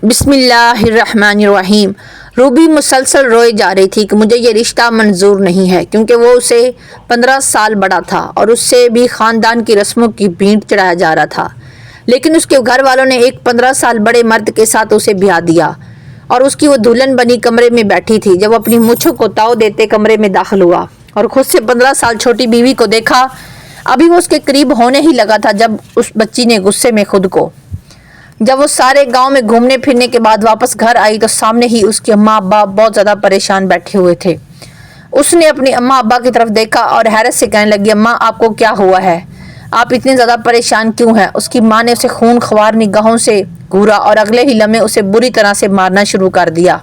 بسم اللہ الرحمن الرحیم۔ روبی مسلسل روئے جا رہی تھی کہ مجھے یہ رشتہ منظور نہیں ہے، کیونکہ وہ اسے 15 سال بڑا تھا اور اس سے بھی خاندان کی رسموں کی بھینٹ چڑھایا جا رہا تھا۔ لیکن اس کے گھر والوں نے ایک 15 سال بڑے مرد کے ساتھ اسے بیاہ دیا اور اس کی وہ دلہن بنی کمرے میں بیٹھی تھی جب وہ اپنی مونچھوں کو تاؤ دیتے کمرے میں داخل ہوا اور خود سے 15 سال چھوٹی بیوی کو دیکھا۔ ابھی وہ اس کے قریب ہونے ہی لگا تھا جب اس بچی نے غصے میں خود کو، جب وہ سارے گاؤں میں گھومنے پھرنے کے بعد واپس گھر آئی تو سامنے ہی اس کے اماں ابا بہت زیادہ پریشان بیٹھے ہوئے تھے۔ اس نے اپنے اماں ابا کی طرف دیکھا اور حیرت سے کہنے لگی، اماں آپ کو کیا ہوا ہے؟ آپ اتنے زیادہ پریشان کیوں ہیں؟ اس کی ماں نے اسے خون خوار نگاہوں سے گھورا اور اگلے ہی لمحے اسے بری طرح سے مارنا شروع کر دیا۔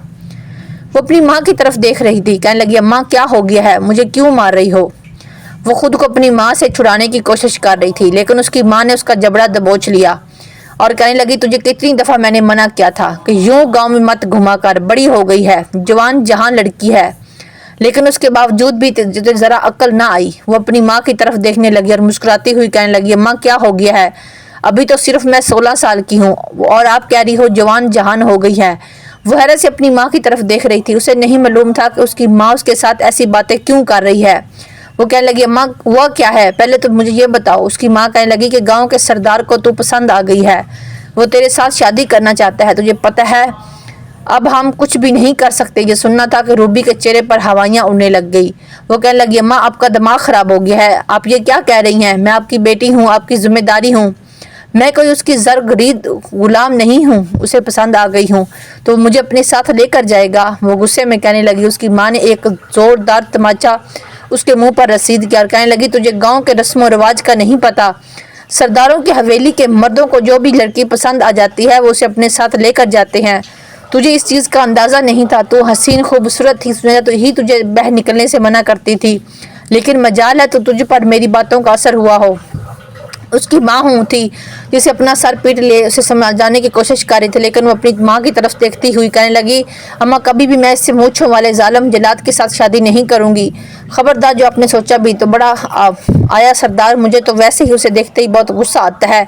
وہ اپنی ماں کی طرف دیکھ رہی تھی، کہنے لگی، اماں کیا ہو گیا ہے؟ مجھے کیوں مار رہی ہو؟ وہ خود کو اپنی ماں سے چھڑانے کی کوشش کر رہی تھی، لیکن اس کی ماں نے اس کا جبڑا دبوچ لیا اور کہنے لگی، تجھے کتنی دفعہ میں نے منع کیا تھا کہ یوں گاؤں میں مت گھما کر، بڑی ہو گئی ہے، جوان جہان لڑکی ہے، لیکن اس کے باوجود بھی تجھے ذرا عقل نہ آئی۔ وہ اپنی ماں کی طرف دیکھنے لگی اور مسکراتی ہوئی کہنے لگی، اماں کیا ہو گیا ہے؟ ابھی تو صرف میں 16 سال کی ہوں اور آپ کہہ رہی ہو جوان جہان ہو گئی ہے۔ وہ حیرت سے اپنی ماں کی طرف دیکھ رہی تھی، اسے نہیں معلوم تھا کہ اس کی ماں اس کے ساتھ ایسی باتیں کیوں کر رہی ہے۔ وہ کہنے لگی، اماں ہوا کیا ہے؟ پہلے تو مجھے یہ بتاؤ۔ اس کی ماں کہنے لگی کہ گاؤں کے سردار کو تو پسند آ گئی ہے، وہ تیرے ساتھ شادی کرنا چاہتا ہے، تجھے پتہ ہے اب ہم کچھ بھی نہیں کر سکتے۔ یہ سننا تھا کہ روبی کے چہرے پر ہوائیاں اڑنے لگ گئی۔ وہ کہنے لگی، اماں آپ کا دماغ خراب ہو گیا ہے، آپ یہ کیا کہہ رہی ہیں؟ میں آپ کی بیٹی ہوں، آپ کی ذمہ داری ہوں، میں کوئی اس کی زر خرید غلام نہیں ہوں۔ اسے پسند آ گئی ہوں تو مجھے اپنے ساتھ لے کر جائے گا۔ وہ غصے میں کہنے لگی۔ اس کی ماں نے ایک زوردار تماچا اس کے منہ پر رسید کیا اور کہنے لگی، تجھے گاؤں کے رسم و رواج کا نہیں پتہ؟ سرداروں کی حویلی کے مردوں کو جو بھی لڑکی پسند آ جاتی ہے وہ اسے اپنے ساتھ لے کر جاتے ہیں۔ تجھے اس چیز کا اندازہ نہیں تھا، تو حسین خوبصورت تھی، اس وجہ تو ہی تجھے باہر نکلنے سے منع کرتی تھی، لیکن مجال ہے تو تجھ پر میری باتوں کا اثر ہوا ہو۔ اس کی ماں تھی جسے اپنا سر پیٹ لے اسے سمجھانے کی کوشش کر رہی تھی، لیکن وہ اپنی ماں کی طرف دیکھتی ہوئی کہنے لگی، اماں کبھی بھی میں اس سے مونچھوں والے ظالم جلاد کے ساتھ شادی نہیں کروں گی۔ خبردار، جو آپ نے سوچا بھی تو بڑا آیا سردار، مجھے تو ویسے ہی اسے دیکھتے ہی بہت غصہ آتا ہے۔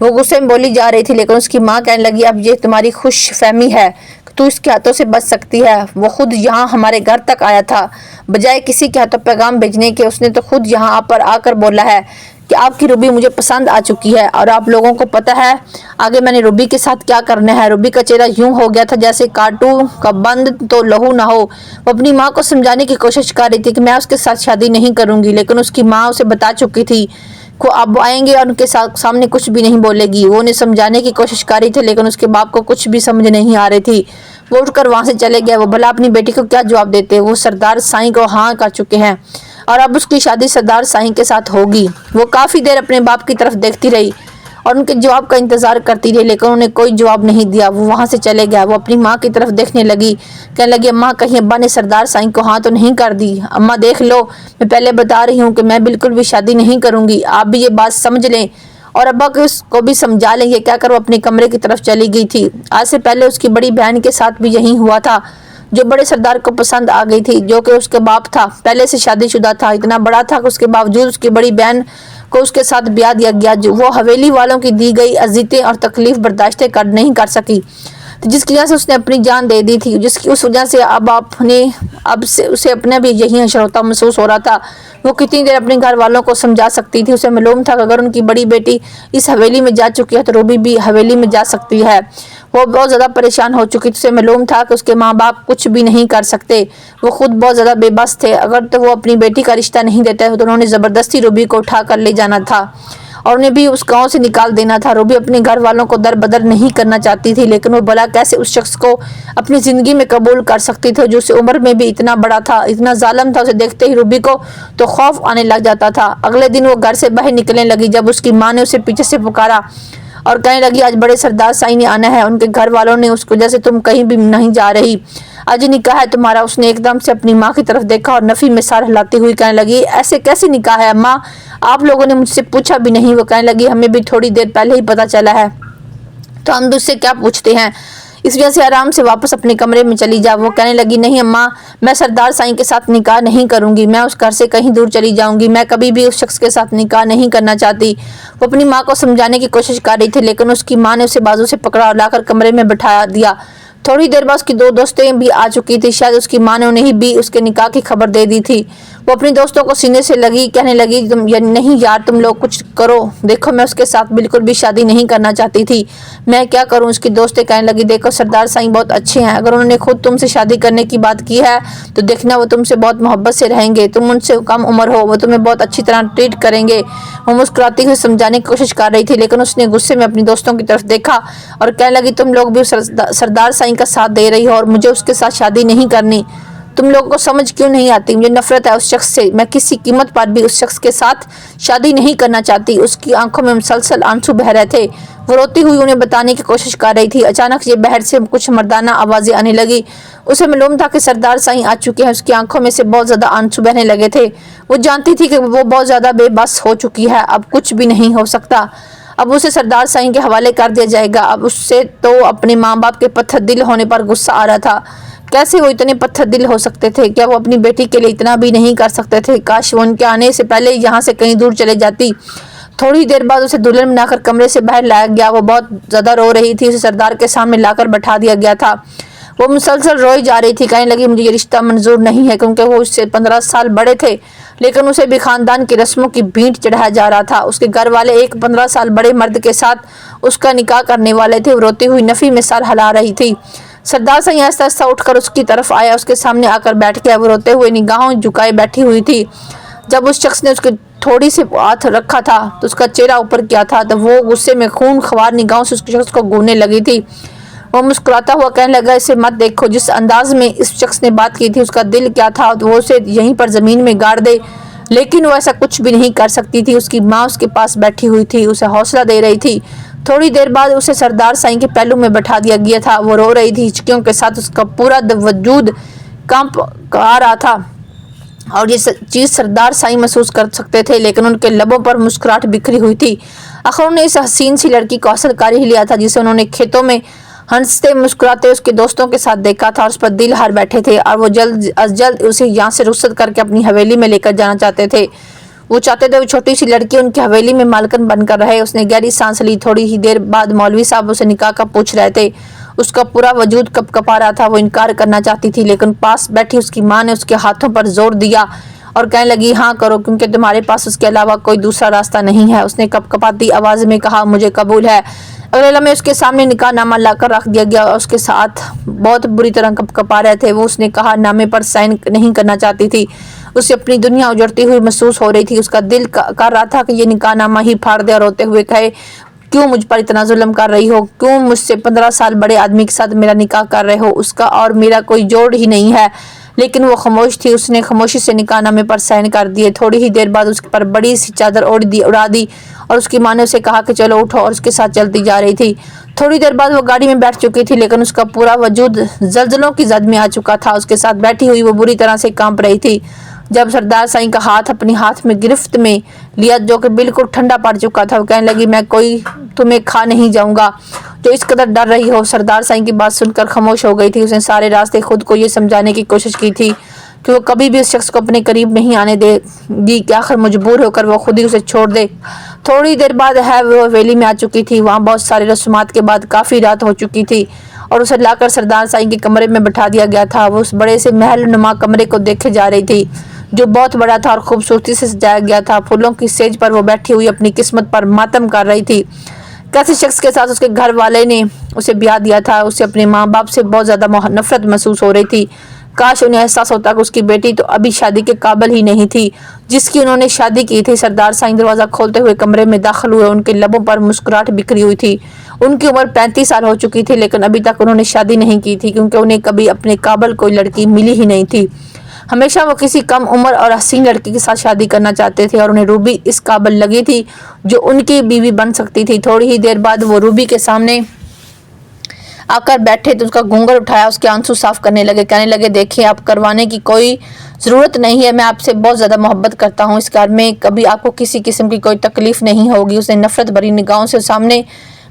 وہ غصے میں بولی جا رہی تھی، لیکن اس کی ماں کہنے لگی، اب یہ تمہاری خوش فہمی ہے کہ تو اس کے ہاتھوں سے بچ سکتی ہے۔ وہ خود یہاں ہمارے گھر تک آیا تھا، بجائے کسی کے ہاتھوں پیغام بھیجنے کے اس نے تو خود یہاں پر آ کر بولا ہے کہ آپ کی روبی مجھے پسند آ چکی ہے اور آپ لوگوں کو پتہ ہے آگے میں نے روبی کے ساتھ کیا کرنا ہے۔ روبی کا چہرہ یوں ہو گیا تھا جیسے کاٹو کا بند تو لہو نہ ہو۔ وہ اپنی ماں کو سمجھانے کی کوشش کر رہی تھی کہ میں اس کے ساتھ شادی نہیں کروں گی، لیکن اس کی ماں اسے بتا چکی تھی کہ اب آئیں گے اور ان کے سامنے کچھ بھی نہیں بولے گی۔ وہ انہیں سمجھانے کی کوشش کر رہی تھی، لیکن اس کے باپ کو کچھ بھی سمجھ نہیں آ رہی تھی۔ وہ اٹھ کر وہاں سے چلے گیا۔ وہ بھلا اپنی بیٹی کو کیا جواب دیتے؟ وہ سردار سائیں کو ہاں کر چکے ہیں اور اب اس کی شادی سردار سائیں کے ساتھ ہوگی۔ وہ کافی دیر اپنے باپ کی طرف دیکھتی رہی اور ان کے جواب کا انتظار کرتی رہی، لیکن انہوں نے کوئی جواب نہیں دیا۔ وہ وہاں سے چلے گیا۔ وہ اپنی ماں کی طرف دیکھنے لگی، کہنے لگی، اماں کہیں ابا نے سردار سائیں کو ہاں تو نہیں کر دی؟ اماں دیکھ لو، میں پہلے بتا رہی ہوں کہ میں بالکل بھی شادی نہیں کروں گی، آپ بھی یہ بات سمجھ لیں اور ابا کو بھی سمجھا لیں۔ یہ کہہ کر وہ اپنے کمرے کی طرف چلی گئی تھی۔ آج سے پہلے اس کی بڑی بہن کے ساتھ بھی یہی ہوا تھا، جو بڑے سردار کو پسند آ گئی تھی، جو کہ اس کے باپ تھا، پہلے سے شادی شدہ تھا، اتنا بڑا تھا کہ اس کے باوجود اس کی بڑی بہن کو اس کے ساتھ بیاہ دیا گیا۔ وہ حویلی والوں کی دی گئی اذیتیں اور تکلیف برداشت نہیں کر سکی، جس کی وجہ سے اس نے اپنی جان دے دی تھی، اس وجہ سے اب اسے اپنے بھی یہی اشرتا محسوس ہو رہا تھا۔ وہ کتنی دیر اپنے گھر والوں کو سمجھا سکتی تھی؟ اسے معلوم تھا کہ اگر ان کی بڑی بیٹی اس حویلی میں جا چکی ہے تو روبی بھی حویلی میں جا سکتی ہے۔ وہ بہت زیادہ پریشان ہو چکی تھی، اسے معلوم تھا کہ اس کے ماں باپ کچھ بھی نہیں کر سکتے، وہ خود بہت زیادہ بے بس تھے۔ اگر تو وہ اپنی بیٹی کا رشتہ نہیں دیتے تو انہوں نے زبردستی روبی کو اٹھا کر لے جانا تھا اور انہیں بھی اس گاؤں سے نکال دینا تھا۔ روبی اپنے گھر والوں کو در بدر نہیں کرنا چاہتی تھی، لیکن وہ بھلا کیسے اس شخص کو اپنی زندگی میں قبول کر سکتی تھی جو اسے عمر میں بھی اتنا بڑا تھا، اتنا ظالم تھا۔ اسے دیکھتے ہی روبی کو تو خوف آنے لگ جاتا تھا۔ اگلے دن وہ گھر سے باہر نکلنے لگی جب اس کی ماں نے اسے پیچھے سے پکارا اور کہنے لگی، آج بڑے سردار سائیں نے آنا ہے، ان کے گھر والوں نے اس کو وجہ سے تم کہیں بھی نہیں جا رہی، آج نکاح ہے تمہارا۔ اس نے ایک دم سے اپنی ماں کی طرف دیکھا اور نفی میں سر ہلاتی ہوئی کہنے لگی، ایسے کیسے نکاح ہے اماں؟ آپ لوگوں نے مجھ سے پوچھا بھی نہیں؟ وہ کہنے لگی، ہمیں بھی تھوڑی دیر پہلے ہی پتہ چلا ہے تو ہم تجھ سے کیا پوچھتے ہیں؟ इस वजह से आराम से वापस अपने कमरे में चली जा। वो कहने लगी, नहीं अम्मा, मैं सरदार साईं के साथ निकाह नहीं करूंगी, मैं उस घर से कहीं दूर चली जाऊंगी, मैं कभी भी उस शख्स के साथ निकाह नहीं करना चाहती। वो अपनी माँ को समझाने की कोशिश कर रही थी, लेकिन उसकी माँ ने उसे बाजू से पकड़ा और लाकर कमरे में बिठा दिया। थोड़ी देर बाद उसकी दो दोस्तें भी आ चुकी थी, शायद उसकी माँ ने उन्हें भी उसके निकाह की खबर दे दी थी। वो अपनी दोस्तों को सीने से लगी, कहने लगी, तुम नहीं यार, तुम लोग कुछ करो, देखो मैं उसके साथ बिल्कुल भी शादी नहीं करना चाहती थी, मैं क्या करूं। उसकी दोस्तें कहने लगी, देखो सरदार साईं बहुत अच्छे हैं, अगर उन्होंने खुद तुमसे शादी करने की बात की है तो देखना वो तुमसे बहुत मोहब्बत से रहेंगे, तुम उनसे कम उम्र हो, वो तुम्हें बहुत अच्छी तरह ट्रीट करेंगे। वो मुस्कुराती हुई समझाने की कोशिश कर रही थी, लेकिन उसने गुस्से में अपनी दोस्तों की तरफ देखा और कहने लगी, तुम लोग भी सरदार साईं का साथ दे रही हो और मुझे उसके साथ शादी नहीं करनी। तुम लोगों को समझ क्यों नहीं आती, मुझे नफरत है उस शख्स से, मैं किसी कीमत पर भी उस शख्स के साथ शादी नहीं करना चाहती। उसकी आंखों में मुसलसल आंसू बह रहे थे। वो रोती हुई उन्हें बताने की कोशिश कर रही थी। अचानक ये बहर से कुछ मर्दाना आवाजें आने लगी। उसे मालूम था कि सरदार साईं आ चुके हैं। उसकी आंखों में से बहुत ज्यादा आंसू बहने लगे थे। वो जानती थी कि वो बहुत ज्यादा बेबस हो चुकी है, अब कुछ भी नहीं हो सकता, अब उसे सरदार साईं के हवाले कर दिया जाएगा। अब उससे तो अपने माँ बाप के पत्थर दिल होने पर गुस्सा आ रहा था। कैसे वो इतने पत्थर दिल हो सकते थे? क्या वो अपनी बेटी के लिए इतना भी नहीं कर सकते थे? काश वो उनके आने से पहले यहाँ से कहीं दूर चले जाती। थोड़ी देर बाद उसे दुल्हन बनाकर कमरे से बाहर लाया गया। वो बहुत ज्यादा रो रही थी। उसे सरदार के सामने लाकर बैठा दिया गया था। वो मुसलसल रोई जा रही थी, कहने लगी, मुझे ये रिश्ता मंजूर नहीं है, क्योंकि वो उससे 15 साल बड़े थे, लेकिन उसे भी खानदान की रस्मों की भींट चढ़ाया जा रहा था। उसके घर वाले एक 15 साल बड़े मर्द के साथ उसका निकाह करने वाले थे। वो रोती हुई नफी में सर हिला रही थी। सरदार साईं आहिस्ता आहिस्ता उठकर उसकी तरफ आया, उसके सामने आकर बैठ गया। वो रोते हुए निगाहों झुकाए बैठी हुई थी। जब उस शख्स ने उसके थोड़ी से हाथ रखा था तो उसका चेहरा ऊपर किया था, तो वो गुस्से में खून ख्वार निगाहों से उस शख्स को घूरने लगी थी। वो मुस्कुराता हुआ कहने लगा, इसे मत देखो, जिस अंदाज में इस शख्स ने बात की थी उसका दिल क्या था, तो वो उसे यहीं पर जमीन में गाड़ दे, लेकिन वो ऐसा कुछ भी नहीं कर सकती थी। उसकी माँ उसके पास बैठी हुई थी, उसे हौसला दे रही थी। थोड़ी देर बाद उसे सरदार साईं के पहलू में बैठा दिया गया था। वो रो रही थी, हिचकियों के साथ उसका पूरा वजूद कांप आ रहा था और ये चीज सरदार साईं महसूस कर सकते थे, लेकिन उनके लबों पर मुस्कुराहट बिखरी हुई थी। आखिर उन्होंने इस हसीन सी लड़की को हासिल कर ही लिया था, जिसे उन्होंने खेतों में हंसते मुस्कुराते उसके दोस्तों के साथ देखा था और उस पर दिल हार बैठे थे, और वो जल्द अज जल्द उसे यहाँ से रुखसत करके अपनी हवेली में लेकर जाना चाहते थे। वो चाहते थे वो छोटी सी लड़की उनकी हवेली में मालकन बनकर रहे। उसने गहरी सांस ली। थोड़ी ही देर बाद मौलवी साहब उसे निकाह का पूछ रहे थे। उसका पूरा वजूद कपकपा रहा था। वो इनकार करना चाहती थी, लेकिन पास बैठी उसकी माँ ने उसके हाथों पर जोर दिया और कहने लगी, हाँ करो, क्योंकि तुम्हारे पास उसके अलावा कोई दूसरा रास्ता नहीं है। उसने कपकपाती आवाज में कहा, मुझे कबूल है। अगले लम्हे उसके सामने निकाह नामा लाकर रख दिया गया और उसके साथ बहुत बुरी तरह कपकपा रहे थे। वो उसने कहा नामे पर साइन नहीं करना चाहती थी। उसे अपनी दुनिया उजड़ती हुई महसूस हो रही थी। उसका दिल कर रहा था कि ये निकाह नामा ही फाड़ दे और रोते हुए कहे, क्यों मुझ पर इतना जुल्म कर रही हो? क्यों मुझसे 15 साल बड़े आदमी के साथ मेरा निकाह कर रहे हो? उसका और मेरा कोई जोड़ ही नहीं है। लेकिन वो खामोश थी। उसने खामोशी से निकाहनामे पर साइन कर दिए। थोड़ी ही देर बाद उसके पर बड़ी सी चादर उड़ा दी और उसकी माँ ने उसे कहा कि चलो उठो, और उसके साथ चलती जा रही थी। थोड़ी देर बाद वो गाड़ी में बैठ चुकी थी, लेकिन उसका पूरा वजूद जल्जलों की जद में आ चुका था। उसके साथ बैठी हुई वो बुरी तरह से कांप रही थी। जब सरदार साईं का हाथ अपने हाथ में गिरफ्त में लिया, जो कि बिल्कुल ठंडा पड़ चुका था, वो कहने लगी, मैं कोई तुम्हें खा नहीं जाऊंगा जो इस कदर डर रही हो। सरदार साईं की बात सुनकर खामोश हो गई थी। उसने सारे रास्ते खुद को ये समझाने की कोशिश की थी कि वो कभी भी उस शख्स को अपने करीब नहीं आने देगी, कि आखिर मजबूर होकर वो खुद ही उसे छोड़ दे। थोड़ी देर बाद वो हवेली में आ चुकी थी। वहाँ बहुत सारे रस्मात के बाद काफ़ी रात हो चुकी थी और उसे लाकर सरदार साईं के कमरे में बैठा दिया गया था। वो उस बड़े से महल नुमा कमरे को देखे जा रही थी, जो बहुत बड़ा था और खूबसूरती से सजाया गया था। फूलों की सेज पर वो बैठी हुई अपनी किस्मत पर मातम कर रही थी। कैसे शख्स के साथ उसके घर वाले ने उसे ब्याह दिया था। उसे अपने माँ बाप से बहुत ज़्यादा नफरत महसूस हो रही थी। काश उन्हें एहसास होता कि उसकी बेटी तो अभी शादी के काबिल ही नहीं थी जिसकी उन्होंने शादी की थी। सरदार साईं दरवाज़ा खोलते हुए कमरे में दाखिल हुए। उनके लबों पर मुस्कुराहट बिखरी हुई थी। उनकी उम्र 35 साल हो चुकी थी, लेकिन अभी तक उन्होंने शादी नहीं की थी, क्योंकि उन्हें कभी अपने काबिल कोई लड़की मिली ही नहीं थी। हमेशा वो किसी कम उम्र और हसीन लड़की के साथ शादी करना चाहते थे और उन्हें रूबी इस काबिल लगी थी जो उनकी बीवी बन सकती थी। थोड़ी ही देर बाद वो रूबी के सामने आकर बैठे तो उसका घूंघट उठाया, उसके आंसू साफ करने लगे। कहने लगे, देखिए आप करवाने की कोई ज़रूरत नहीं है, मैं आपसे बहुत ज़्यादा मोहब्बत करता हूँ। इस घर में कभी आपको किसी किस्म की कोई तकलीफ नहीं होगी। उसने नफरत भरी निगाहों से सामने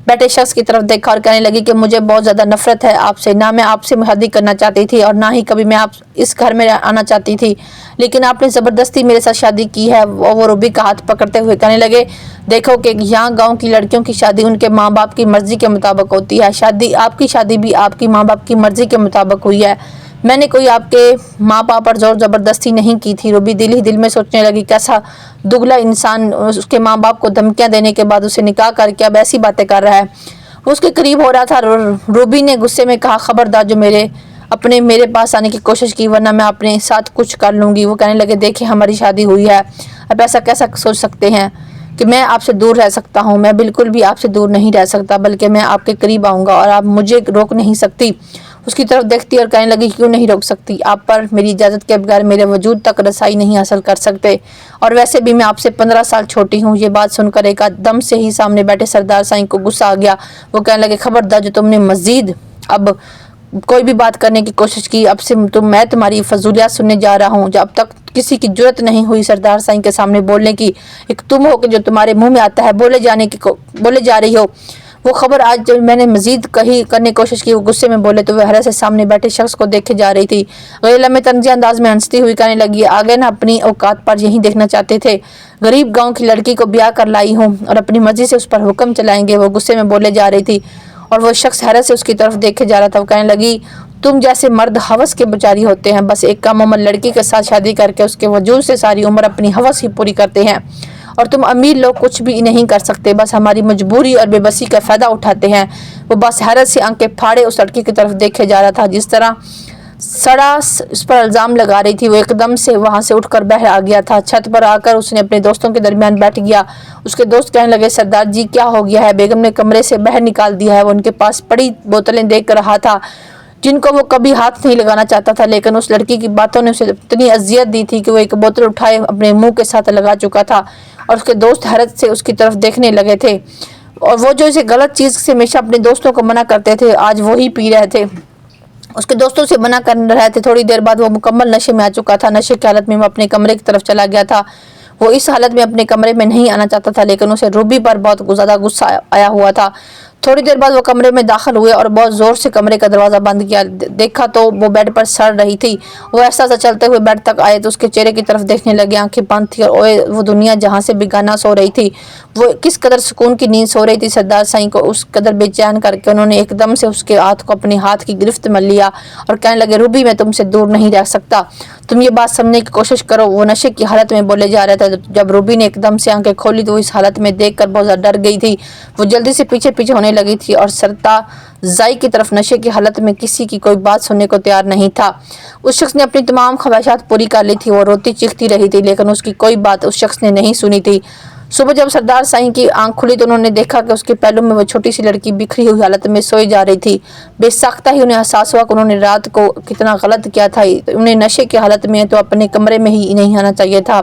बैठे शख्स की तरफ देखा और कहने लगी कि मुझे बहुत ज़्यादा नफरत है आपसे, ना मैं आपसे शादी करना चाहती थी और ना ही कभी मैं आप इस घर में आना चाहती थी, लेकिन आपने ज़बरदस्ती मेरे साथ शादी की है। वो रूबी का हाथ पकड़ते हुए कहने लगे, देखो कि यहाँ गांव की लड़कियों की शादी उनके माँ बाप की मर्जी के मुताबिक होती है, आपकी शादी भी आपकी माँ बाप की मर्जी के मुताबिक हुई है, मैंने कोई आपके माँ बाप पर जोर ज़बरदस्ती नहीं की थी। रूबी दिल ही दिल में सोचने लगी, कैसा दुगला इंसान उसके माँ बाप को धमकियाँ देने के बाद उसे निकाह करके अब ऐसी बातें कर रहा है। वो उसके करीब हो रहा था। रूबी ने गुस्से में कहा, खबरदार जो मेरे पास आने की कोशिश की, वरना मैं अपने साथ कुछ कर लूँगी। वो कहने लगे, देखिए हमारी शादी हुई है, अब ऐसा कैसा सोच सकते हैं कि मैं आपसे दूर रह सकता हूँ। मैं बिल्कुल भी आपसे दूर नहीं रह सकता, बल्कि मैं आपके करीब आऊँगा और आप मुझे रोक नहीं सकती। उसकी तरफ देखती और कहने लगी, क्यों नहीं रोक सकती, आप पर मेरी इजाज़त के बगैर मेरे वजूद तक रसाई नहीं हासिल कर सकते, और वैसे भी मैं आपसे 15 साल छोटी हूँ। ये बात सुनकर एक दम से ही सामने बैठे सरदार साईं को गुस्सा आ गया। वो कहने लगे, खबरदार जो तुमने मजीद अब कोई भी बात करने की कोशिश की, अब से मैं तुम्हारी फजूलियात सुनने जा रहा हूँ। जब तक किसी की जुर्रत नहीं हुई सरदार साईं के सामने बोलने की, एक तुम हो कि जो तुम्हारे मुंह में आता है बोले जा रही हो। वो खबर आज जब मैंने मजीद करने की कोशिश की, वो गुस्से में बोले तो वह हैरत से सामने बैठे शख्स को देखे जा रही थी। गैला में तंजी अंदाज में हंसती हुई कहने लगी, आगे ना अपनी औकात पर यही देखना चाहते थे, गरीब गांव की लड़की को ब्याह कर लाई हूँ और अपनी मर्जी से उस पर हुक्म चलाएंगे। वो गुस्से में बोले जा रही थी और वो शख्स हैरत से उसकी तरफ देखे जा रहा था। वो कहने लगी, तुम जैसे मर्द हवस के पुजारी होते हैं, बस एक कम उम्र लड़की के साथ शादी करके उसके वजूद से सारी उम्र अपनी हवस ही पूरी करते हैं, और तुम अमीर लोग कुछ भी नहीं कर सकते, बस हमारी मजबूरी और बेबसी का फ़ायदा उठाते हैं। वो बस हैरत से आंखें फाड़े उस लड़की की तरफ देखे जा रहा था। जिस तरह सड़ा उस पर इल्ज़ाम लगा रही थी, वो एकदम से वहाँ से उठकर बाहर आ गया था। छत पर आकर उसने अपने दोस्तों के दरमियान बैठ गया। उसके दोस्त कहने लगे, सरदार जी क्या हो गया है, बेगम ने कमरे से बाहर निकाल दिया है। वो उनके पास पड़ी बोतलें देख रहा था जिनको वो कभी हाथ नहीं लगाना चाहता था, लेकिन उस लड़की की बातों ने उसे इतनी अजियत दी थी कि वो एक बोतल उठाए अपने मुंह के साथ लगा चुका था, और उसके दोस्त हैरत से उसकी तरफ देखने लगे थे। और वो जो इसे गलत चीज़ से हमेशा अपने दोस्तों को मना करते थे, आज वही पी रहे थे, उसके दोस्तों से मना कर रहे थे। थोड़ी देर बाद वो मुकम्मल नशे में आ चुका था। नशे की हालत में वो अपने कमरे की तरफ चला गया था। वो इस हालत में अपने कमरे में नहीं आना चाहता था, लेकिन उसे रूबी पर बहुत ज़्यादा गुस्सा आया हुआ था। थोड़ी देर बाद वो कमरे में दाखिल हुए और बहुत ज़ोर से कमरे का दरवाज़ा बंद किया। देखा तो वो बेड पर सड़ रही थी। वो ऐसा चलते हुए बेड तक आए तो उसके चेहरे की तरफ देखने लगे। आंखें बंद थी और ओए वो दुनिया जहाँ से बेगाना सो रही थी। वो किस कदर सुकून की नींद सो रही थी। सरदार साईं को उस कदर बेचैन करके उन्होंने एकदम से उसके हाथ को अपने हाथ की गिरफ्त में लिया और कहने लगे, रूबी मैं तुमसे दूर नहीं रह सकता, तुम ये बात समझने की कोशिश करो। वो नशे की हालत में बोले जा रहा था। जब रूबी ने एकदम से आंखें खोली तो वो इस हालत में देखकर बहुत ज़्यादा डर गई थी। वो जल्दी से पीछे होने लगी थी और सरता जाई की तरफ नशे की हालत में किसी की कोई बात सुनने को तैयार नहीं था। उस शख्स ने अपनी तमाम ख्वाहिशात पूरी कर ली थी। वो रोती चीखती रही थी, लेकिन उसकी कोई बात उस शख्स ने नहीं सुनी थी। सुबह जब सरदार साईं की आंख खुली तो उन्होंने देखा कि उसके पहलू में वो छोटी सी लड़की बिखरी हुई हालत में सोई जा रही थी। बेसाख्ता ही उन्हें एहसास हुआ कि उन्होंने रात को कितना गलत किया था। उन्हें नशे की हालत में तो अपने कमरे में ही नहीं आना चाहिए था।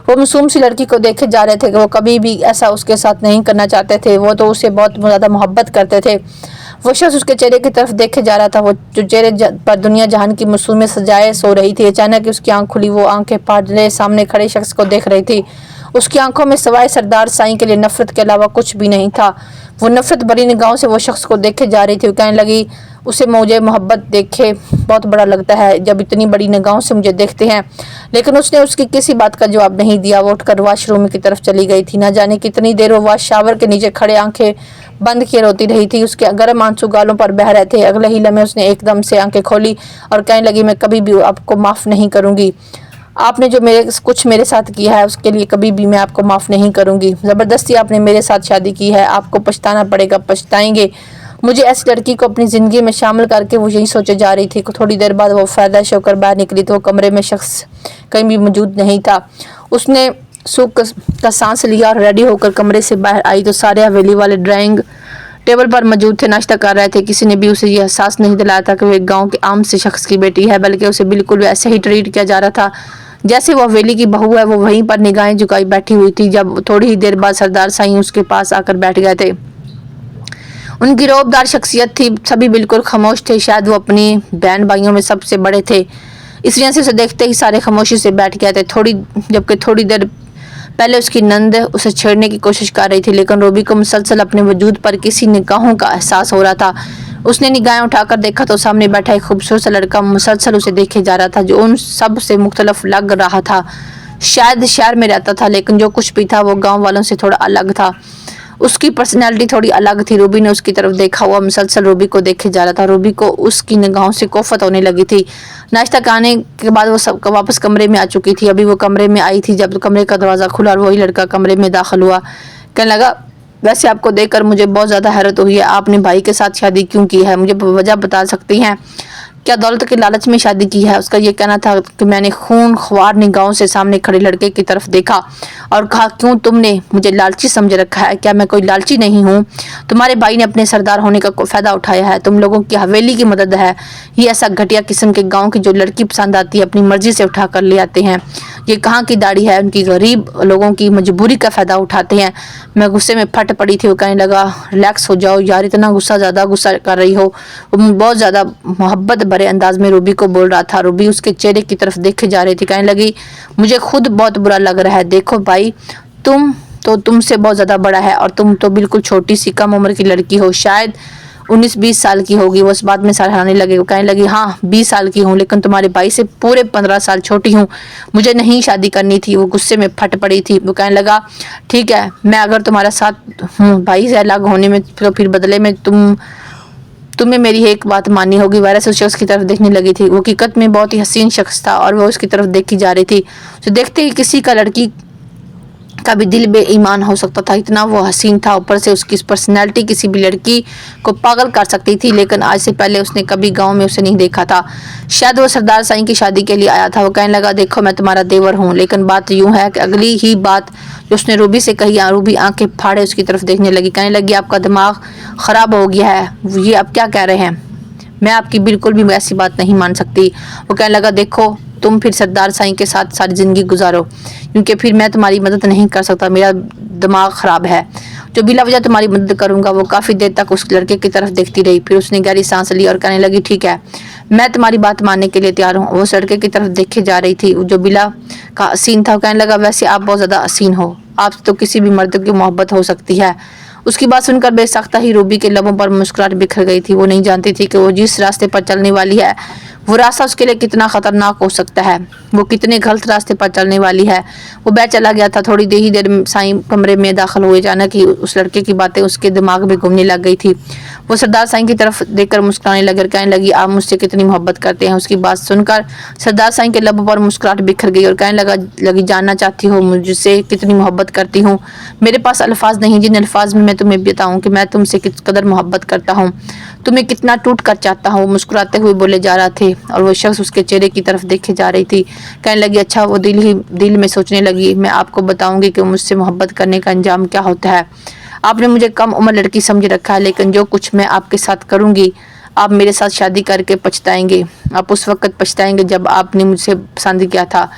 वो मासूम सी लड़की को देखे जा रहे थे कि वो कभी भी ऐसा उसके साथ नहीं करना चाहते थे। वो तो उसे बहुत ज़्यादा मोहब्बत करते थे। वो शख्स उसके चेहरे की तरफ देखे जा रहा था। वो जो चेहरे पर दुनिया जहान की मासूमियत सजाए सो रही थी। अचानक उसकी आंख खुली। वो आंखें फाड़े सामने खड़े शख्स को देख रही थी। उसकी आंखों में सवाए सरदार साईं के लिए नफरत के अलावा कुछ भी नहीं था। वो नफरत भरी निगाहों से वो शख्स को देखे जा रही थी। वो कहने लगी, उसे मुझे मोहब्बत देखे बहुत बड़ा लगता है जब इतनी बड़ी निगाहों से मुझे देखते हैं। लेकिन उसने उसकी किसी बात का जवाब नहीं दिया। वो उठकर वॉशरूम की तरफ चली गई थी। ना जाने कितनी देर वो वॉश शावर के नीचे खड़े आंखें बंद किए रोती रही थी। उसके गर्म आंसू गालों पर बह रहे थे। अगले ही लम्हे उसने एकदम से आंखें खोली और कहने लगी, मैं कभी भी आपको माफ़ नहीं करूँगी। आपने जो कुछ मेरे साथ किया है उसके लिए कभी भी मैं आपको माफ़ नहीं करूँगी। ज़बरदस्ती आपने मेरे साथ शादी की है, आपको पछताना पड़ेगा, पछताएंगे। मुझे ऐसी लड़की को अपनी ज़िंदगी में शामिल करके वो यही सोचे जा रही थी। थोड़ी देर बाद वो फ़ायदा होकर बाहर निकली तो वो कमरे में शख्स कहीं भी मौजूद नहीं था। उसने सूख का सांस लिया और रेडी होकर कमरे से बाहर आई तो सारे हवेली वाले ड्राइंग टेबल पर मौजूद थे, नाश्ता कर रहे थे। किसी ने भी उसे यह एहसास नहीं दिलाया था कि वो एक गाँव के आम से शख्स की बेटी है, बल्कि उसे बिल्कुल वैसे ही ट्रीट किया जा रहा था जैसे वो हवेली की बहू है। वो वहीं पर निगाहें झुकाई बैठी हुई थी। जब थोड़ी ही देर बाद सरदार साईं उसके पास आकर बैठ गए थे। उनकी रौबदार शख्सियत थी। सभी बिल्कुल खामोश थे। शायद वो अपनी बहन भाइयों में सबसे बड़े थे, इसलिए से उसे देखते ही सारे खामोशी से बैठ गए थे। जबकि थोड़ी देर पहले उसकी नंद उसे छेड़ने की कोशिश कर रही थी, लेकिन रूबी को मुसलसल अपने वजूद पर किसी निगाहों का एहसास हो रहा था। उसने निगाहें उठाकर देखा तो सामने बैठा एक खूबसूरत सा लड़का मुसलसल उसे देखे जा रहा था, जो उन सब से मुख्तलिफ लग रहा था। शायद शहर में रहता था, लेकिन जो कुछ भी था वो गांव वालों से थोड़ा अलग था। उसकी पर्सनैलिटी थोड़ी अलग थी। रूबी ने उसकी तरफ देखा हुआ मुसलसल रूबी को देखे जा रहा था। रूबी को उसकी निगाहों से कोफत होने लगी थी। नाश्ता खाने के बाद वो सब वापस कमरे में आ चुकी थी। अभी वो कमरे में आई थी जब कमरे का दरवाज़ा खुला और वही लड़का कमरे में दाखिल हुआ। कहने लगा, वैसे आपको देखकर मुझे बहुत ज़्यादा हैरत हुई है। आपने भाई के साथ शादी क्यों की है? मुझे वजह बता सकती हैं? क्या दौलत के लालच में शादी की है? उसका ये कहना था कि मैंने खून ख्वार निगाहों से सामने खड़े लड़के की तरफ देखा और कहा, क्यों तुमने मुझे लालची समझ रखा है? क्या मैं कोई लालची नहीं हूँ? तुम्हारे भाई ने अपने सरदार होने का फ़ायदा उठाया है। तुम लोगों की हवेली की मदद है। ये ऐसा घटिया किस्म के गाँव की जो लड़की पसंद आती है अपनी मर्जी से उठा कर ले आते हैं। ये कहाँ की दाढ़ी है? उनकी गरीब लोगों की मजबूरी का फ़ायदा उठाते हैं। मैं गुस्से में फट पड़ी थी। वो कहने लगा, रिलैक्स हो जाओ यार, इतना ज़्यादा गुस्सा कर रही हो। वो बहुत ज़्यादा मोहब्बत भरे अंदाज में रूबी को बोल रहा था। रूबी उसके चेहरे की तरफ देखे जा रही थी। कहने लगी, मुझे खुद बहुत बुरा लग रहा है। देखो भाई, तुमसे बहुत ज़्यादा बड़ा है और तुम तो बिल्कुल छोटी सी कम उम्र की लड़की हो, शायद 19-20 साल की होगी। वो इस बात में सराहने लगे। वो कहने लगी, हाँ 20 साल की हूँ, लेकिन तुम्हारे भाई से पूरे 15 साल छोटी हूँ। मुझे नहीं शादी करनी थी। वो गुस्से में फट पड़ी थी। वो कहने लगा, ठीक है, मैं अगर तुम्हारा साथ हूँ भाई से अलग होने में, तो फिर बदले में तुम्हें मेरी एक बात माननी होगी। वायरस उस शख्स की तरफ देखने लगी थी। वो हकीकत में बहुत ही हसीन शख्स था और वो उसकी तरफ देखी जा रही थी। तो देखते ही किसी का लड़की का भी दिल बेईमान हो सकता था, इतना वो हसीन था। ऊपर से उसकी पर्सनैलिटी किसी भी लड़की को पागल कर सकती थी, लेकिन आज से पहले उसने कभी गांव में उसे नहीं देखा था। शायद वो सरदार साईं की शादी के लिए आया था। वो कहने लगा, देखो मैं तुम्हारा देवर हूँ, लेकिन बात यूँ है कि अगली ही बात जो उसने रूबी से कही, रूबी आंखें फाड़े उसकी तरफ देखने लगी। कहने लगी, आपका दिमाग ख़राब हो गया है, ये आप क्या कह रहे हैं? मैं आपकी बिल्कुल भी ऐसी बात नहीं मान सकती। वो कहने लगा, देखो तुम फिर सरदार साईं के साथ सारी ज़िंदगी गुजारो, क्योंकि फिर मैं तुम्हारी मदद नहीं कर सकता, मेरा दिमाग ख़राब है। जो बिला वजह तुम्हारी मदद करूंगा। वो काफ़ी देर तक उस लड़के की तरफ देखती रही, फिर उसने गहरी सांस ली और कहने लगी, ठीक है, मैं तुम्हारी बात मानने के लिए तैयार हूँ। वो उस लड़के की तरफ देखे जा रही थी जो बिला का हसीन था। वो कहने लगा, वैसे आप बहुत ज़्यादा हसीन हो, आपसे तो किसी भी मर्द की मोहब्बत हो सकती है। उसकी बात सुनकर बेसाख्ता ही रूबी के लबों पर मुस्कुराहट बिखर गई थी। वो नहीं जानती थी कि वो जिस रास्ते पर चलने वाली है वो रास्ता उसके लिए कितना खतरनाक हो सकता है, वो कितने गलत रास्ते पर चलने वाली है। वो बैठ चला गया था। थोड़ी ही देर में साईं कमरे में दाखिल हुए। अचानक ही उस लड़के की बातें उसके दिमाग में घूमने लग गई थी। वो सरदार साईं की तरफ देखकर मुस्कुराने लगे और कहने लगी, आप मुझसे कितनी मोहब्बत करते हैं? उसकी बात सुनकर सरदार साईं के लबों पर मुस्कुराहट बिखर गई और कहने लगी, जानना चाहती हो मुझसे कितनी मोहब्बत करती हूँ? मेरे पास अल्फाज नहीं जिन अल्फाज में मैं तुम्हें बताऊँ कि मैं तुमसे किस कदर मोहब्बत करता हूँ, तुम्हें कितना टूट कर चाहता हूँ। मुस्कुराते हुए बोले जा रहा थे और वो शख्स उसके चेहरे की तरफ देखे जा रही थी। कहने लगी, अच्छा। वो दिल में सोचने लगी, मैं आपको बताऊंगी कि मुझसे मोहब्बत करने का अंजाम क्या होता है। आपने मुझे कम उम्र लड़की समझ रखा है, लेकिन जो कुछ मैं आपके साथ करूंगी, आप मेरे साथ शादी करके पछताएंगे। आप उस वक्त पछताएंगे जब आपने मुझसे पसंद किया था।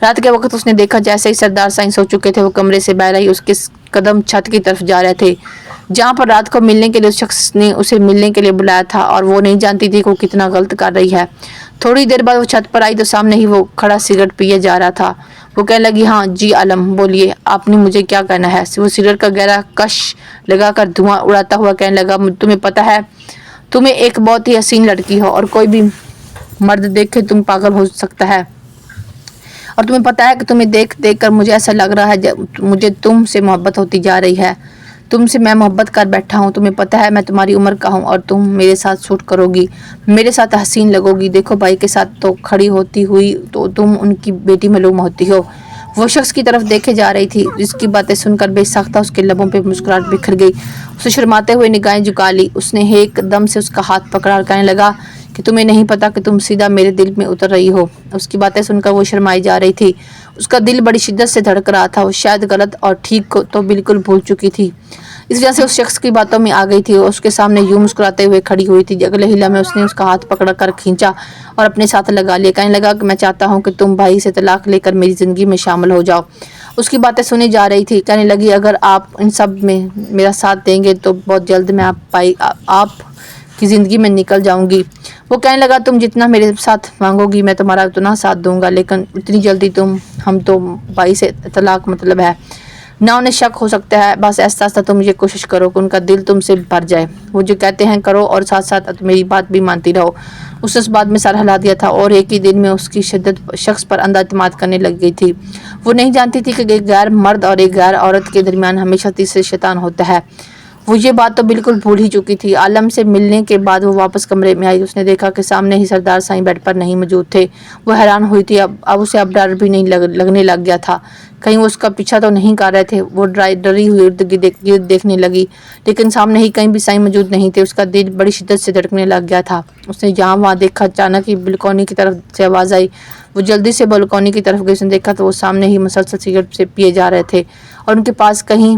रात के वक्त उसने देखा जैसे ही सरदार साईं सो चुके थे, वो कमरे से बाहर आई। उसके कदम छत की तरफ जा रहे थे जहाँ पर रात को मिलने के लिए उस शख्स ने उसे मिलने के लिए बुलाया था, और वो नहीं जानती थी कि वो कितना गलत कर रही है। थोड़ी देर बाद वो छत पर आई तो सामने ही वो खड़ा सिगरेट पिए जा रहा था। वो कहने लगी, हाँ जी आलम, बोलिए, आपने मुझे क्या कहना है? वो सिगरेट का गहरा कश लगाकर धुआं उड़ाता हुआ कहने लगा, तुम्हें पता है, तुम्हें एक बहुत ही हसीन लड़की हो और कोई भी मर्द देखे तुम पागल हो सकता है। और तुम्हें पता है कि तुम्हें देख कर मुझे ऐसा लग रहा है जब मुझे तुमसे मोहब्बत होती जा रही है। तुमसे मैं मोहब्बत कर बैठा हूँ। तुम्हें पता है मैं तुम्हारी उम्र का हूँ और तुम मेरे साथ सूट करोगी, मेरे साथ हसीन लगोगी। देखो भाई के साथ तो खड़ी होती हुई तो तुम उनकी बेटी मालूम होती हो। वो शख्स की तरफ देखे जा रही थी, जिसकी बातें सुनकर बेसाख्ता उसके लबों पे मुस्कुराहट बिखर गई। उसे शर्माते हुए निगाहें झुका ली। उसने एकदम से उसका हाथ पकड़ा और कहने लगा कि तुम्हें नहीं पता कि तुम सीधा मेरे दिल में उतर रही हो। उसकी बातें सुनकर वो शर्माई जा रही थी। उसका दिल बड़ी शिद्दत से धड़क रहा था। वो शायद गलत और ठीक को तो बिल्कुल भूल चुकी थी। इस वजह से उस शख्स की बातों में आ गई थी और उसके सामने यूं मुस्कुराते हुए खड़ी हुई थी। अगले हिला में उसने उसका हाथ पकड़ कर खींचा और अपने साथ लगा लिया। कहने लगा कि मैं चाहता हूँ कि तुम भाई से तलाक लेकर मेरी ज़िंदगी में शामिल हो जाओ। उसकी बातें सुनी जा रही थी। कहने लगी, अगर आप इन सब में मेरा साथ देंगे तो बहुत जल्द मैं आप की ज़िंदगी में निकल जाऊंगी। वो कहने लगा, तुम जितना मेरे साथ मांगोगी मैं तुम्हारा उतना साथ दूंगा, लेकिन इतनी जल्दी हम तो भाई से तलाक मतलब है ना। उन्हें शक हो सकता है, बस ऐसा ऐसा तुम ये कोशिश करो कि उनका दिल तुमसे भर जाए। वो जो कहते हैं करो और साथ साथ मेरी बात भी मानती रहो। उसने उस बात में सर हिला दिया था और एक ही दिन में उसकी शिद्दत शख्स पर अंधा एतमाद करने लग गई थी। वो नहीं जानती थी कि एक गैर मर्द और एक गैर औरत के दरमियान हमेशा तीसरे शैतान होता है। वो ये बात तो बिल्कुल भूल ही चुकी थी। आलम से मिलने के बाद वो वापस कमरे में आई। उसने देखा कि सामने ही सरदार साईं बेड पर नहीं मौजूद थे। वो हैरान हुई थी। अब उसे अब डर भी नहीं लगने लग गया था। कहीं वो उसका पीछा तो नहीं कर रहे थे। वो डरी हुई इर्द गिर्द देखने लगी, लेकिन सामने ही कहीं भी साईं मौजूद नहीं थे। उसका दिल बड़ी शिद्दत से धड़कने लग गया था। उसने यहाँ वहाँ देखा। अचानक ही बालकनी की तरफ से आवाज़ आई। वो जल्दी से बालकनी की तरफ गई। उसने देखा तो वो सामने ही मुसलसल सिगरेट से पिए जा रहे थे और उनके पास कहीं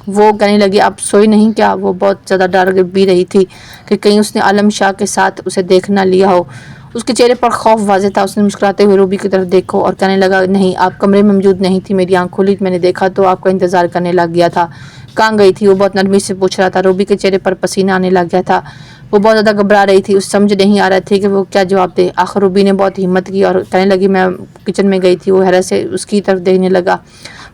वो कहने लगी, आप सोई नहीं क्या? वो बहुत ज़्यादा डर भी रही थी कि कहीं उसने आलम शाह के साथ उसे देख ना लिया हो। उसके चेहरे पर खौफ वाज़ेह था। उसने मुस्कुराते हुए रूबी की तरफ देखो और कहने लगा, नहीं, आप कमरे में मौजूद नहीं थी। मेरी आंख खुली, मैंने देखा तो आपका इंतज़ार करने लग गया था। कहाँ गई थी? वो बहुत नरमी से पूछ रहा था। रूबी के चेहरे पर पसीना आने लग गया था। वो बहुत ज़्यादा घबरा रही थी। उस समझ नहीं आ रहा थी कि वो क्या जवाब दे। आखिर रूबी ने बहुत हिम्मत की और कहने लगी, मैं किचन में गई थी। वो हैरत से उसकी तरफ देखने लगा।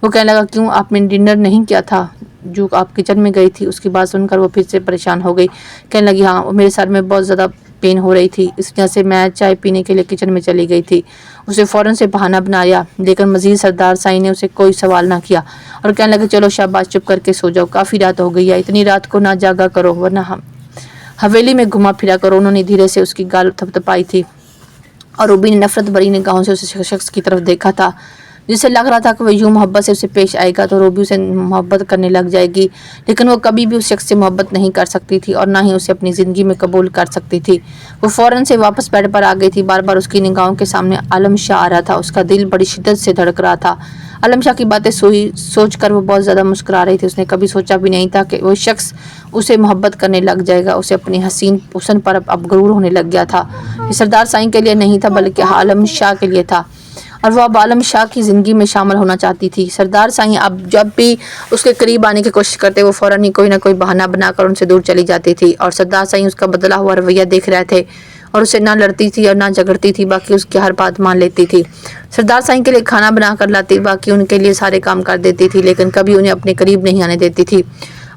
वो कहने लगा, क्यों, आपने डिनर नहीं किया था जो आप किचन में गई थी? उसकी बात सुनकर वो फिर से परेशान हो गई। कहने लगी, हाँ, मेरे सर में बहुत ज़्यादा पेन हो रही थी, इस वजह से मैं चाय पीने के लिए किचन में चली गई थी। उसे फ़ौरन से बहाना बनाया, लेकिन मज़ीद सरदार साईं ने उसे कोई सवाल ना किया और कहने लगे, चलो शाबाश, चुप करके सो जाओ, काफ़ी रात हो गई है, इतनी रात को ना जागा करो, वरना हम हवेली में घुमा फिरा करो। उन्होंने धीरे से उसकी गाल थपथपाई थी और रूबी ने नफरत भरी निगाहों से उस शख्स की तरफ देखा था, जिसे लग रहा था कि वह यूं मोहब्बत से उसे पेश आएगा तो रूबी उसे मोहब्बत करने लग जाएगी। लेकिन वो कभी भी उस शख्स से मोहब्बत नहीं कर सकती थी और ना ही उसे अपनी ज़िंदगी में कबूल कर सकती थी। वो फ़ौरन से वापस बेड पर आ गई थी। बार बार उसकी निगाहों के सामने आलम शाह आ रहा था। उसका दिल बड़ी शिद्दत से धड़क रहा था। आलम शाह की बातें सोच कर वो बहुत ज़्यादा मुस्कुरा रही थी। उसने कभी सोचा भी नहीं था कि वो शख्स उसे मोहब्बत करने लग जाएगा। उसे अपनी हसीन हुस्न पर अब गरूर होने लग गया था। ये सरदार साईं के लिए नहीं था, बल्कि आलम शाह के लिए था और वो अब आलम शाह की ज़िंदगी में शामिल होना चाहती थी। सरदार साईं अब जब भी उसके करीब आने की कोशिश करते, वो फ़ौरन ही कोई ना कोई बहाना बनाकर उनसे दूर चली जाती थी और सरदार साईं उसका बदला हुआ रवैया देख रहे थे और उससे ना लड़ती थी और ना झगड़ती थी, बाकी उसकी हर बात मान लेती थी। सरदार साईं के लिए खाना बना कर लाती, बाकी उनके लिए सारे काम कर देती थी, लेकिन कभी उन्हें अपने करीब नहीं आने देती थी।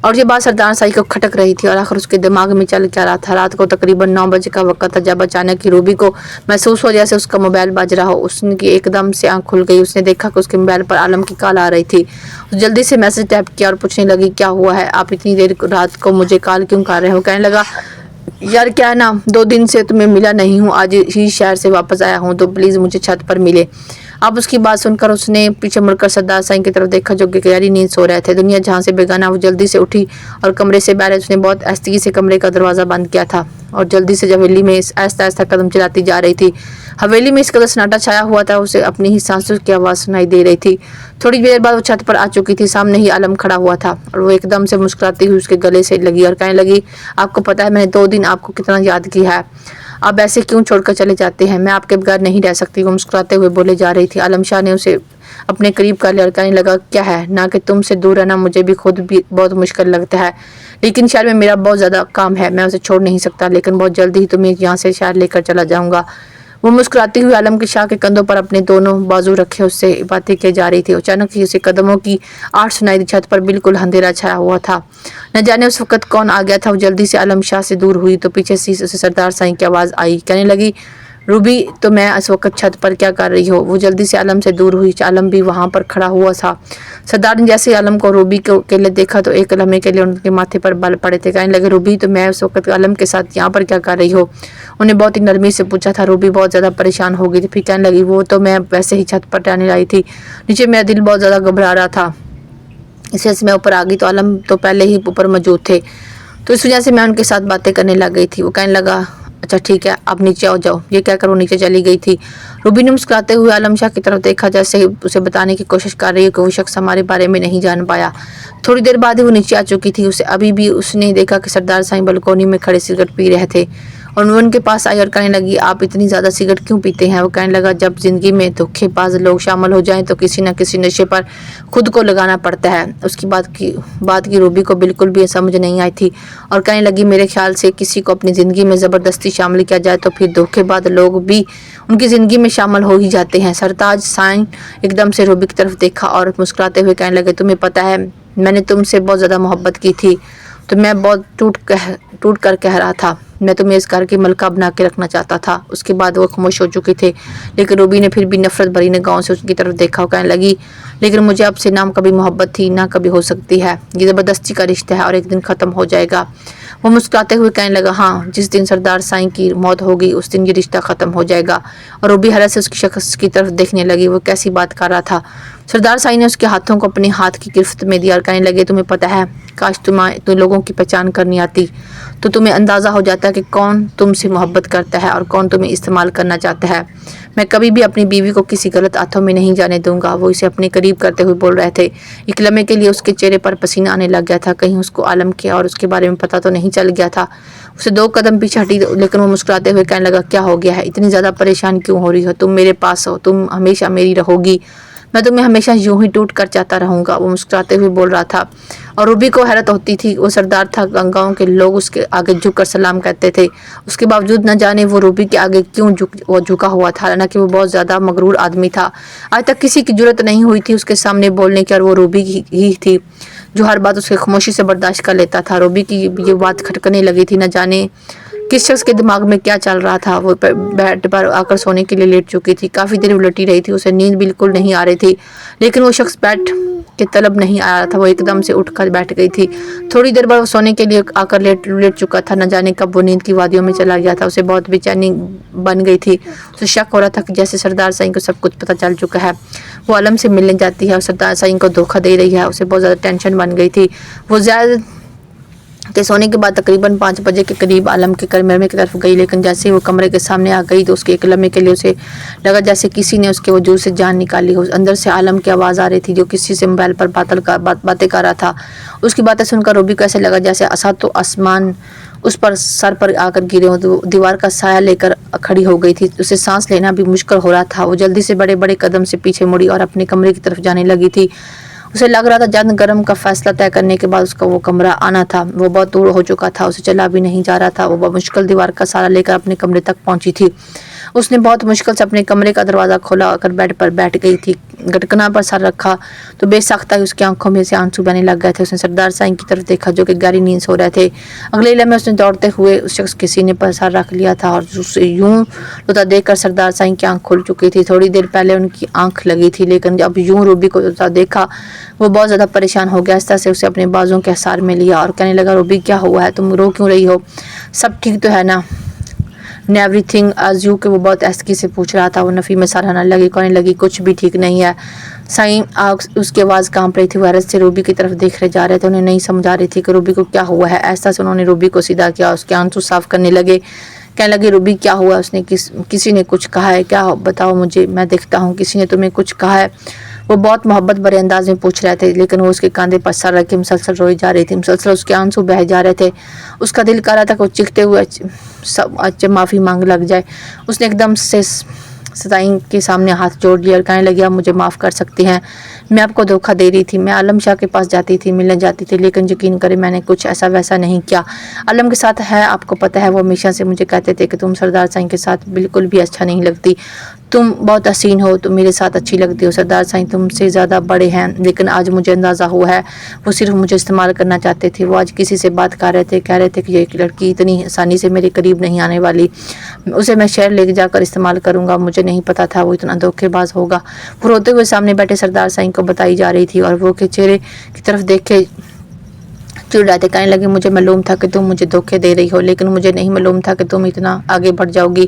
और ये बात सरदार साईं को खटक रही थी और आखिर उसके दिमाग में चल क्या रहा था। रात को तकरीबन 9 बजे का वक्त था जब अचानक ही रूबी को महसूस हो जैसे उसका मोबाइल बज रहा हो। उसकी एकदम से आंख खुल गई। उसने देखा कि उसके मोबाइल पर आलम की कॉल आ रही थी। जल्दी से मैसेज टाइप किया और पूछने लगी, क्या हुआ है, आप इतनी देर रात को मुझे कॉल क्यों कर रहे हो? कहने लगा, यार क्या है ना, 2 दिन से तुम्हें मिला नहीं हूँ, आज ही शहर से वापस आया हूँ, तो प्लीज़ मुझे छत पर मिले। अब उसकी बात सुनकर उसने पीछे मुड़कर सरदार साईं की तरफ देखा, जो कि गहरी नींद सो रहे थे। दुनिया जहाँ से बेगाना। वो जल्दी से उठी और कमरे से बाहर उसने बहुत आहिस्तगी से कमरे का दरवाज़ा बंद किया था और जल्दी से हवेली में आहिस्ता आहिस्ता कदम चलाती जा रही थी। हवेली में इस कदर सन्नाटा छाया हुआ था, उसे अपनी ही सांसों की आवाज़ सुनाई दे रही थी। थोड़ी देर बाद वो छत पर आ चुकी थी। सामने ही आलम खड़ा हुआ था और वो एकदम से मुस्कुराती हुई उसके गले से लगी और कहने लगी, आपको पता है मैंने 2 दिन आपको कितना याद किया है, आप ऐसे क्यों छोड़कर चले जाते हैं? मैं आपके बगैर नहीं रह सकती। वो मुस्कुराते हुए बोले जा रही थी। आलम शाह ने उसे अपने करीब कर लिया और कहने लगा, क्या है ना कि तुमसे दूर रहना मुझे भी खुद भी बहुत मुश्किल लगता है, लेकिन शहर में मेरा बहुत ज़्यादा काम है, मैं उसे छोड़ नहीं सकता, लेकिन बहुत जल्दी ही तुम्हें यहाँ से शहर लेकर चला जाऊँगा। वो मुस्कुराती हुई आलम के शाह के कंधों पर अपने दोनों बाजू रखे उससे बातें की जा रही थी। अचानक ही उसे कदमों की आहट सुनाई दी। छत पर बिल्कुल अंधेरा छाया हुआ था। न जाने उस वक्त कौन आ गया था। वो जल्दी से आलम शाह से दूर हुई तो पीछे से उसे सरदार साईं की आवाज़ आई। कहने लगी, रूबी, तो मैं इस वक्त छत पर क्या कर रही हो? वो जल्दी से आलम से दूर हुई। आलम भी वहाँ पर खड़ा हुआ था। सरदार ने जैसे आलम को रूबी के लिए देखा तो एक लम्हे के लिए उनके माथे पर बाल पड़े थे। कहने लगे, रूबी, तो मैं उस वक्त आलम के साथ यहाँ पर क्या कर रही हो? उन्हें बहुत ही नरमी से पूछा था। रूबी बहुत ज़्यादा परेशान हो गई थी। फिर कहने लगी, वो तो मैं वैसे ही छत पर टहलने आई थी, नीचे मेरा दिल बहुत ज़्यादा घबरा रहा था, इस वजह से मैं ऊपर आ गई, तो आलम तो पहले ही ऊपर मौजूद थे, तो इस वजह से मैं उनके साथ बातें करने लग गई थी। वो कहने लगा, अच्छा ठीक है, आप नीचे आओ जाओ। ये कहकर वो नीचे चली गई थी। रूबी ने मुस्कुराते हुए आलम शाह की तरफ देखा, जैसे उसे बताने की कोशिश कर रही है कि वो शख्स हमारे बारे में नहीं जान पाया। थोड़ी देर बाद ही वो नीचे आ चुकी थी। उसे अभी भी उसने देखा कि सरदार साईं बालकोनी में खड़े सिगरेट पी रहे थे। اور وہ ان کے پاس آئی اور کہنے لگی آپ اتنی زیادہ سگریٹ کیوں پیتے ہیں؟ وہ کہنے لگا جب زندگی میں دھوکے باز لوگ شامل ہو جائیں تو کسی نہ کسی نشے پر خود کو لگانا پڑتا ہے۔ اس کی بات کی روبی کو بالکل بھی سمجھ نہیں آئی تھی اور کہنے لگی میرے خیال سے کسی کو اپنی زندگی میں زبردستی شامل کیا جائے تو پھر دھوکے باز لوگ بھی ان کی زندگی میں شامل ہو ہی جاتے ہیں۔ سرتاج سائن ایک دم سے روبی کی طرف دیکھا اور مسکراتے ہوئے کہنے لگے تمہیں پتہ ہے میں نے تم سے بہت زیادہ محبت کی تھی تو میں بہت ٹوٹ کر کہہ رہا تھا میں تمہیں اس گھر کی ملکہ بنا کے رکھنا چاہتا تھا۔ اس کے بعد وہ خاموش ہو چکے تھے لیکن روبی نے پھر بھی نفرت بھری نگاہوں سے اس کی طرف دیکھا اور کہنے لگی لیکن مجھے اب سے نہ کبھی محبت تھی نہ کبھی ہو سکتی ہے، یہ زبردستی کا رشتہ ہے اور ایک دن ختم ہو جائے گا۔ وہ مسکراتے ہوئے کہنے لگا ہاں جس دن سردار سائیں کی موت ہوگی اس دن یہ رشتہ ختم ہو جائے گا۔ اور روبی حیرت سے اس کی شخص کی طرف دیکھنے لگی، وہ کیسی بات کر رہا تھا؟ سردار سائیں نے اس کے ہاتھوں کو اپنے ہاتھ کی گرفت میں دیا اور کہنے لگے تمہیں پتہ ہے کاش تمہیں لوگوں کی پہچان کرنی آتی تو تمہیں اندازہ ہو جاتا ہے کہ کون تم سے محبت کرتا ہے اور کون تمہیں استعمال کرنا چاہتا ہے۔ میں کبھی بھی اپنی بیوی کو کسی غلط ہاتھوں میں نہیں جانے دوں گا۔ وہ اسے اپنے قریب کرتے ہوئے بول رہے تھے۔ ایک لمحے کے لیے اس کے چہرے پر پسینہ آنے لگ گیا تھا، کہیں اس کو عالم کیا اور اس کے بارے میں پتہ تو نہیں چل گیا تھا۔ اسے 2 قدم پیچھے ہٹی لیکن وہ مسکراتے ہوئے کہنے لگا کیا ہو گیا ہے؟ اتنی زیادہ پریشان کیوں ہو رہی ہو؟ تم میرے پاس ہو، تم ہمیشہ میری رہو گی، میں تمہیں ہمیشہ یوں ہی ٹوٹ کر چاہتا رہوں گا۔ وہ مسکراتے ہوئے بول رہا تھا اور روبی کو حیرت ہوتی تھی وہ سردار تھا، گاؤں کے لوگ اس کے آگے جھک کر سلام کہتے تھے، اس کے باوجود نہ جانے وہ روبی کے آگے کیوں جھکا ہوا تھا، حالانکہ وہ بہت زیادہ مغرور آدمی تھا۔ آج تک کسی کی جرأت نہیں ہوئی تھی اس کے سامنے بولنے کی اور وہ روبی ہی تھی جو ہر بات اس کے خاموشی سے برداشت کر لیتا تھا۔ روبی کی یہ بات کھٹکنے لگی تھی، نہ جانے کس شخص کے دماغ میں کیا چل رہا تھا۔ وہ بیڈ پر آ کر سونے کے لیے لیٹ چکی تھی، کافی دیر الٹی رہی تھی، اسے نیند بالکل نہیں آ رہی تھی لیکن وہ شخص بیڈ کے طلب نہیں آ رہا تھا۔ وہ ایک دم سے اٹھ کر بیٹھ گئی تھی، تھوڑی دیر بعد وہ سونے کے لیے آ کر لیٹ چکا تھا، نہ جانے کب وہ نیند کی وادیوں میں چلا گیا تھا۔ اسے بہت بے چینی بن گئی تھی، اسے شک ہو رہا تھا کہ جیسے سردار سائیں کو سب کچھ پتہ چل چکا ہے، وہ عالم سے ملنے جاتی ہے اور سردار سائیں کو دھوکہ دے رہی ہے۔ اسے بہت زیادہ ٹینشن بن گئی تھی۔ وہ زیادہ کہ سونے کے بعد تقریباً 5 بجے کے قریب عالم کے کمرے کی طرف گئی لیکن جیسے ہی وہ کمرے کے سامنے آ گئی تو اس کے ایک لمحے کے لیے اسے لگا جیسے کسی نے اس کے وجود سے جان نکالی ہو۔ اندر سے عالم کی آواز آ رہی تھی جو کسی سے موبائل پر باتیں کر رہا تھا۔ اس کی باتیں سن کر روبی کو ایسے لگا جیسے تو آسمان اس پر سر پر آ کر گرے ہوں، دیوار کا سایہ لے کر کھڑی ہو گئی تھی، اسے سانس لینا بھی مشکل ہو رہا تھا۔ وہ جلدی سے بڑے بڑے قدم سے پیچھے مڑی اور اپنے کمرے کی طرف جانے لگی تھی۔ اسے لگ رہا تھا جان گرم کا فیصلہ طے کرنے کے بعد اس کا وہ کمرہ آنا تھا۔ وہ بہت دور ہو چکا تھا، اسے چلا بھی نہیں جا رہا تھا۔ وہ بمشکل دیوار کا سہارا لے کر اپنے کمرے تک پہنچی تھی۔ اس نے بہت مشکل سے اپنے کمرے کا دروازہ کھولا کر بیڈ پر بیٹھ گئی تھی، گٹکنا پر سر رکھا تو بے ساختہ اس کی آنکھوں میں سے آنسو بہنے لگ گئے تھے۔ اس نے سردار سائیں کی طرف دیکھا جو کہ گہری نیند سو رہے تھے۔ اگلے لمحے اس نے دوڑتے ہوئے اس شخص کے سینے پر سر رکھ لیا تھا اور اسے یوں روتا دیکھ کر سردار سائیں کی آنکھ کھل چکی تھی۔ تھوڑی دیر پہلے ان کی آنکھ لگی تھی لیکن اب یوں روبی کو روتا دیکھا وہ بہت زیادہ پریشان ہو گیا۔ اس طرح سے اسے اپنے بازوں کے حصار میں لیا اور کہنے لگا روبی کیا ہوا ہے؟ تم رو کیوں رہی ہو؟ سب ٹھیک تو ہے نا؟ ایوری تھنگ ایز یو کہ وہ بہت ایسکی سے پوچھ رہا تھا۔ وہ نفی میں سر ہلانے لگی، کہنے لگی کچھ بھی ٹھیک نہیں ہے۔ سائیں اس کی آواز کانپ رہی تھی، وہ حیرت سے روبی کی طرف دیکھ رہے جا رہے تھے، انہیں نہیں سمجھ آ رہی تھی کہ روبی کو کیا ہوا ہے۔ ایسا سے انہوں نے روبی کو سیدھا کیا، اس کے آنسو صاف کرنے لگے، کہنے لگے روبی کیا ہوا؟ اس نے کسی نے کچھ کہا ہے کیا؟ بتاؤ مجھے، میں دیکھتا ہوں کسی نے تمہیں کچھ کہا ہے؟ وہ بہت محبت بھرے انداز میں پوچھ رہے تھے لیکن وہ اس کے کاندھے پر سر رکھ کے مسلسل روئی جا رہی تھی، مسلسل اس کے آنسو بہہ جا رہے تھے۔ اس کا دل کر رہا تھا کہ وہ چیختے ہوئے معافی مانگ لگ جائے۔ اس نے ایک دم سے سائیں کے سامنے ہاتھ جوڑ لیا اور کہنے لگی آپ مجھے معاف کر سکتی ہیں، میں آپ کو دھوکہ دے رہی تھی، میں عالم شاہ کے پاس جاتی تھی، ملنے جاتی تھی لیکن یقین کریں میں نے کچھ ایسا ویسا نہیں کیا۔ عالم کے ساتھ ہے، آپ کو پتہ ہے، وہ ہمیشہ سے مجھے کہتے تھے کہ تم سردار سائیں کے ساتھ بالکل بھی اچھا نہیں لگتی، تم بہت حسین ہو، تم میرے ساتھ اچھی لگتی ہو، سردار سائیں تم سے زیادہ بڑے ہیں، لیکن آج مجھے اندازہ ہوا ہے وہ صرف مجھے استعمال کرنا چاہتے تھے۔ وہ آج کسی سے بات کر رہے تھے، کہہ رہے تھے کہ یہ لڑکی اتنی آسانی سے میرے قریب نہیں آنے والی، اسے میں شہر لے جا کر استعمال کروں گا، مجھے نہیں پتا تھا وہ اتنا دھوکے باز ہوگا۔ وہ روتے ہوئے سامنے بیٹھے سردار سائیں کو بتائی جا رہی تھی اور وہ کے چہرے کی طرف دیکھ کے چڑ رہے تھے، کہنے لگے مجھے معلوم تھا کہ تم مجھے دھوکے دے رہی ہو لیکن مجھے نہیں معلوم تھا کہ تم اتنا آگے بڑھ جاؤ گی۔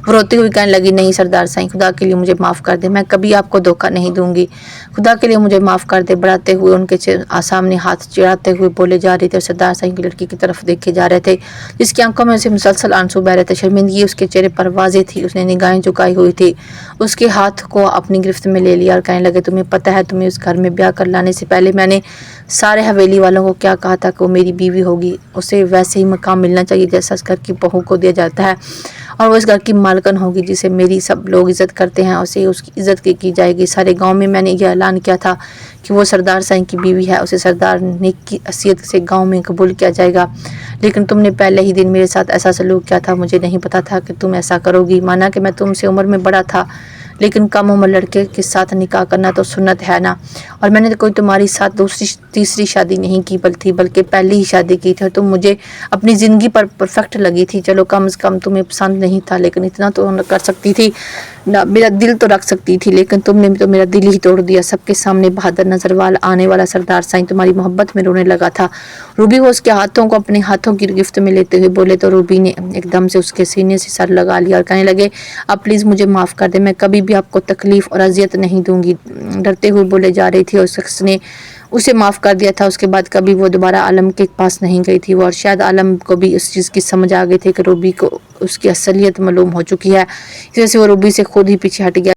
وہ روتی ہوئی کہنے لگی نہیں سردار سائیں، خدا کے لیے مجھے معاف کر دے، میں کبھی آپ کو دھوکہ نہیں دوں گی، خدا کے لیے مجھے معاف کر دے۔ بڑھاتے ہوئے ان کے سامنے ہاتھ چڑھاتے ہوئے بولے جا رہی تھی اور سردار سائیں کی لڑکی کی طرف دیکھے جا رہے تھے جس کی آنکھوں میں سے مسلسل آنسو بہ رہے تھے۔ شرمندگی اس کے چہرے پر واضح تھی، اس نے نگاہیں جھکائی ہوئی تھی، اس کے ہاتھ کو اپنی گرفت میں لے لیا اور کہنے لگے تمہیں پتہ ہے تمہیں اس گھر میں بیاہ کر لانے سے پہلے میں نے سارے حویلی والوں کو کیا کہا تھا کہ وہ میری بیوی ہوگی، اسے ویسے ہی مقام ملنا چاہیے جیسا اس گھر کی بہو کو دیا جاتا ہے، اور وہ اس گھر کی مالکن ہوگی جسے میری سب لوگ عزت کرتے ہیں، اسے اس کی عزت کی جائے گی۔ سارے گاؤں میں نے یہ اعلان کیا تھا کہ وہ سردار سائیں کی بیوی ہے، اسے سردار نیک کی حیثیت سے گاؤں میں قبول کیا جائے گا، لیکن تم نے پہلے ہی دن میرے ساتھ ایسا سلوک کیا تھا، مجھے نہیں پتا تھا کہ تم ایسا کرو گی۔ مانا کہ میں تم سے عمر میں بڑا تھا، لیکن کم عمر لڑکے کے ساتھ نکاح کرنا تو سنت ہے نا، اور میں نے کوئی تمہاری ساتھ تیسری شادی نہیں کی بلکہ پہلی ہی شادی کی تھی، اور تم مجھے اپنی زندگی پر پرفیکٹ لگی تھی۔ چلو کم از کم تمہیں پسند نہیں تھا، لیکن اتنا تو کر سکتی تھی، میرا دل تو رکھ سکتی تھی، لیکن تم نے تو میرا دل ہی توڑ دیا۔ سب کے سامنے بہادر نظر آنے والا سردار سائیں تمہاری محبت میں رونے لگا تھا۔ روبی وہ اس کے ہاتھوں کو اپنے ہاتھوں کی گرفت میں لیتے ہوئے بولے تو روبی نے ایک دم سے اس کے سینے سے سر لگا لیا اور کہنے لگے، اب پلیز مجھے معاف کر دے، میں کبھی بھی آپ کو تکلیف اور اذیت نہیں دوں گی۔ ڈرتے ہوئے بولے جا رہی تھی اور اس شخص نے اسے معاف کر دیا تھا۔ اس کے بعد کبھی وہ دوبارہ عالم کے پاس نہیں گئی تھی، اور شاید عالم کو بھی اس چیز کی سمجھ آ گئی تھی کہ روبی کو اس کی اصلیت معلوم ہو چکی ہے، اس وجہ سے وہ روبی سے خود ہی پیچھے ہٹ گیا۔